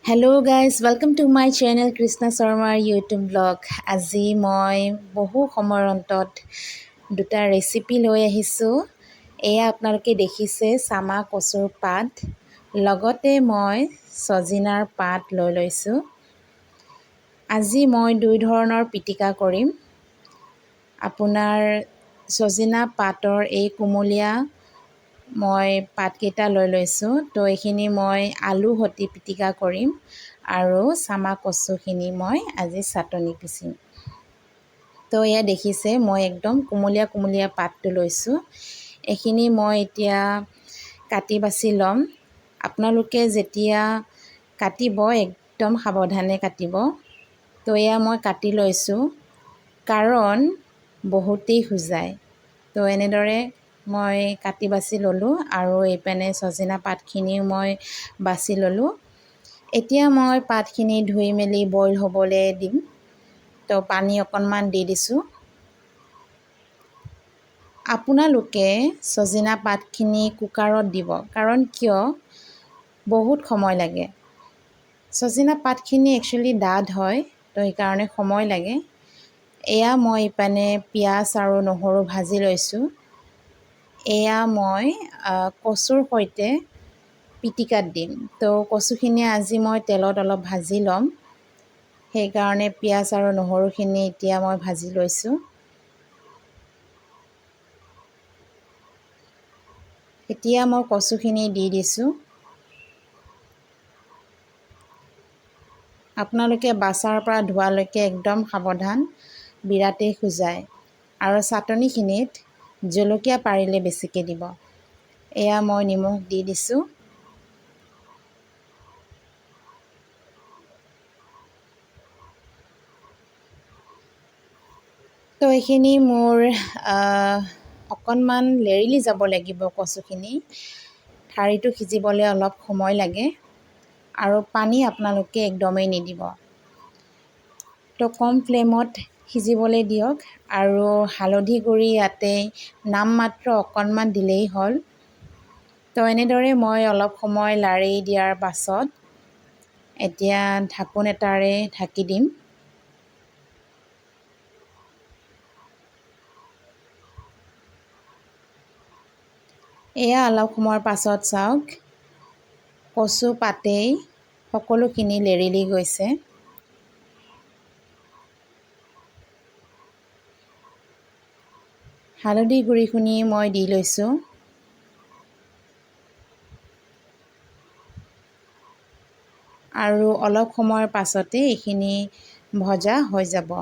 Hello' guys welcome to my channel Krishna শৰ্মাৰ YouTube blog. আজি মই বহু সময়ৰ অন্তত দুটা ৰেচিপি লৈ আহিছোঁ। এয়া আপোনালোকে দেখিছে চামা কচুৰ পাত, লগতে মই ছজিনাৰ পাত লৈ লৈছোঁ। আজি মই দুই ধৰণৰ পিটিকা কৰিম। আপোনাৰ ছজিনা পাতৰ এই কুমলীয়া মই পাতকেইটা লৈ লৈছোঁ। তো এইখিনি মই আলু সতি পিটিকা কৰিম আৰু চামা কচুখিনি মই আজি চাটনি পিচিম। তো এয়া দেখিছে মই একদম কুমলীয়া কুমলীয়া পাতটো লৈছোঁ। এইখিনি মই এতিয়া কাটি বাছি ল'ম। আপোনালোকে যেতিয়া কাটিব একদম সাৱধানে কাটিব। তো এয়া মই কাটি লৈছোঁ কাৰণ বহুতেই খুজায়। তো এনেদৰে মই কাটি বাছি ল'লোঁ আৰু এইপিনে ছজিনা পাতখিনিও মই বাছি ল'লোঁ। এতিয়া মই পাতখিনি ধুই মেলি বইল হ'বলৈ দিম। তো পানী অকণমান দি দিছোঁ। আপোনালোকে ছজিনা পাতখিনি কুকাৰত দিব, কাৰণ কিয় বহুত সময় লাগে। ছজিনা পাতখিনি একচুৱেলি ডাঠ হয়, তো সেইকাৰণে সময় লাগে। এয়া মই ইপিনে পিঁয়াজ আৰু নহৰু ভাজি লৈছোঁ। এয়া মই কচুৰ সৈতে পিটিকাত দিম। তো কচুখিনি আজি মই তেলত অলপ ভাজি ল'ম, সেইকাৰণে পিঁয়াজ আৰু নহৰুখিনি এতিয়া মই ভাজি লৈছোঁ। এতিয়া মই কচুখিনি দি দিছোঁ। আপোনালোকে বাছাৰ পৰা ধোৱালৈকে একদম সাৱধান, বিৰাটেই খুজায়। আৰু চাটনিখিনিত জলকীয়া পাৰিলে বেছিকৈ দিব। এয়া মই নিমখ দি দিছোঁ। তো এইখিনি মোৰ অকণমান লেৰেলি যাব লাগিব কচুখিনি। ঠাৰিটো সিজিবলৈ অলপ সময় লাগে আৰু পানী আপোনালোকে একদমেই নিদিব। তো কম ফ্লেমত সিজিবলৈ দিয়ক আৰু হালধি গুড়ি ইয়াতে নামমাত্ৰ অকণমান দিলেই হ'ল। তো এনেদৰে মই অলপ সময় লাৰি দিয়াৰ পাছত এতিয়া ঢাকোন এটাৰে ঢাকি দিম। এয়া অলপ সময়ৰ পাছত চাওক, কচু পাতেই সকলোখিনি লেৰেলি গৈছে। হালধি গুড়িখিনি মই দি লৈছোঁ। আৰু অলপ সময়ৰ পাছতে এইখিনি ভজা হৈ যাব।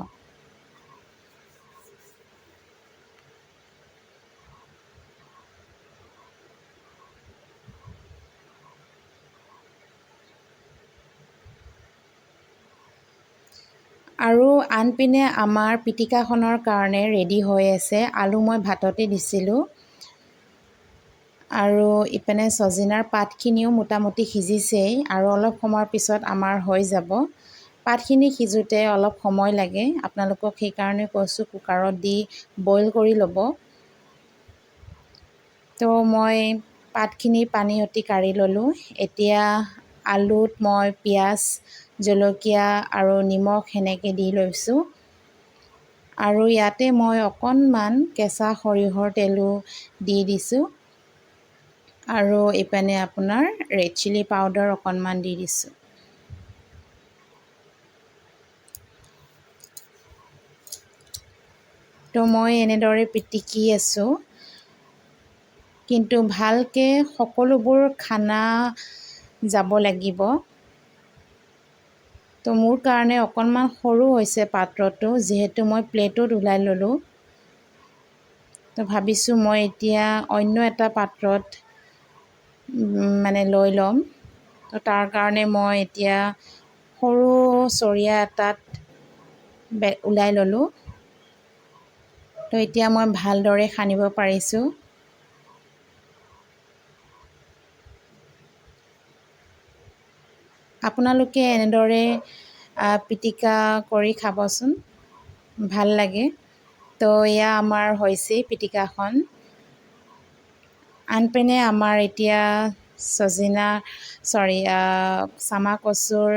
আৰু আনপিনে আমাৰ পিটিকাখনৰ কাৰণে ৰেডি হৈ আছে। আলু মই ভাততে দিছিলোঁ আৰু ইপিনে ছজিনাৰ পাতখিনিও মোটামুটি সিজিছেই আৰু অলপ সময়ৰ পিছত আমাৰ হৈ যাব। পাতখিনি সিজোঁতে অলপ সময় লাগে, আপোনালোকক সেইকাৰণে কৈছোঁ কুকাৰত দি বইল কৰি ল'ব। তো মই পাতখিনি পানী সতি কাঢ়ি ল'লোঁ। এতিয়া আলুত মই পিঁয়াজ, জলকীয়া আৰু নিমখ সেনেকৈ দি লৈছোঁ। আৰু ইয়াতে মই অকণমান কেঁচা সৰিয়হৰ তেলো দি দিছোঁ আৰু এইপিনে আপোনাৰ ৰেড চিলি পাউডাৰ অকণমান দি দিছোঁ। তো মই এনেদৰে পিটিকি আছোঁ, কিন্তু ভালকৈ সকলোবোৰ খানা যাব লাগিব। তো মোৰ কাৰণে অকণমান সৰু হৈছে পাত্ৰটো, যিহেতু মই প্লেটত ওলাই ল'লোঁ। তো ভাবিছোঁ মই এতিয়া অন্য এটা পাত্ৰত লৈ ল'ম। তো তাৰ কাৰণে মই এতিয়া সৰু চৰিয়া এটাত ওলাই ল'লোঁ। তো এতিয়া মই ভালদৰে সানিব পাৰিছোঁ। আপোনালোকে এনেদৰে পিটিকা কৰি খাবচোন, ভাল লাগে। তো এয়া আমাৰ হৈছেই পিটিকাখন। আনপিনে আমাৰ এতিয়া চামা কচুৰ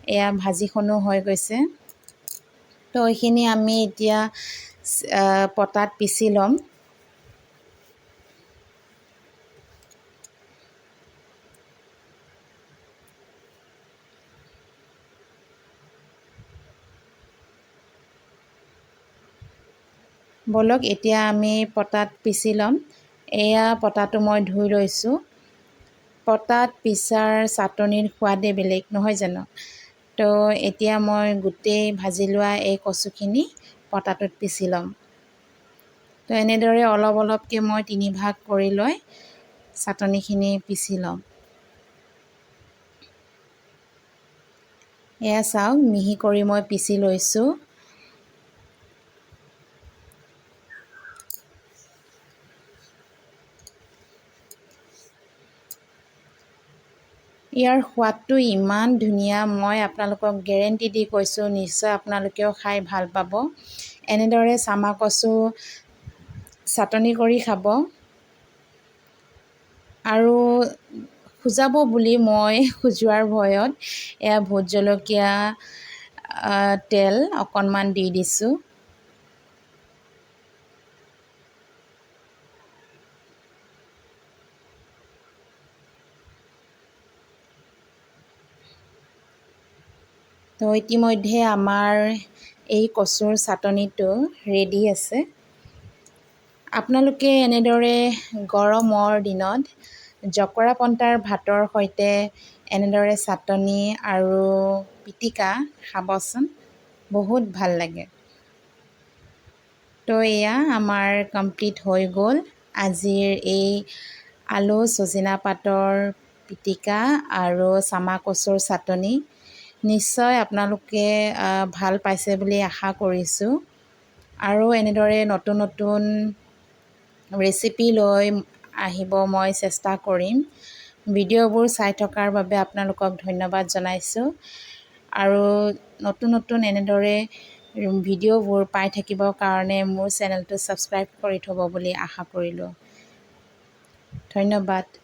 এয়া ভাজিখনো হৈ গৈছে। তো এইখিনি আমি এতিয়া পটাত পিচি ল'ম। বলক এতিয়া আমি পটাত পিচি ল'ম। এয়া পটাটো মই ধুই লৈছোঁ। পটাত পিছাৰ চাটনিৰ সোৱাদেই বেলেগ নহয় জানো। তো এতিয়া মই গোটেই ভাজি লোৱা এই কচুখিনি পটাটোত পিচি ল'ম। তো এনেদৰে অলপ অলপকৈ মই 3 ভাগ কৰি লৈ চাটনিখিনি পিচি ল'ম। এয়া চাওক, মিহি কৰি মই পিচি লৈছোঁ। ইয়াৰ সোৱাদটো ইমান ধুনীয়া, মই আপোনালোকক গেৰেণ্টি দি কৈছোঁ, নিশ্চয় আপোনালোকেও খাই ভাল পাব। এনেদৰে চামা কচু চাটনি কৰি খাব। আৰু খুজাব বুলি মই খোজোৱাৰ ভয়ত এয়া ভোট জলকীয়া তেল অকণমান দি দিছোঁ। তো ইতিমধ্যে আমাৰ এই কচুৰ চাটনিটো ৰেডি আছে। আপোনালোকে এনেদৰে গৰমৰ দিনত জকৰাপন্তাৰ ভাতৰ সৈতে এনেদৰে চাটনি আৰু পিটিকা খাবচোন, বহুত ভাল লাগে। তো এয়া আমাৰ কমপ্লিট হৈ গ'ল আজিৰ এই আলু চজিনা পাতৰ পিটিকা আৰু চামা কচুৰ চাটনি। নিশ্চয় আপোনালোকে ভাল পাইছে বুলি আশা কৰিছোঁ। আৰু এনেদৰে নতুন নতুন ৰেচিপি লৈ আহিব মই চেষ্টা কৰিম। ভিডিঅ'বোৰ চাই থকাৰ বাবে আপোনালোকক ধন্যবাদ জনাইছোঁ। আৰু নতুন নতুন এনেদৰে ভিডিঅ'বোৰ পাই থাকিবৰ কাৰণে মোৰ চেনেলটো ছাবস্ক্ৰাইব কৰি থ'ব বুলি আশা কৰিলোঁ। ধন্যবাদ।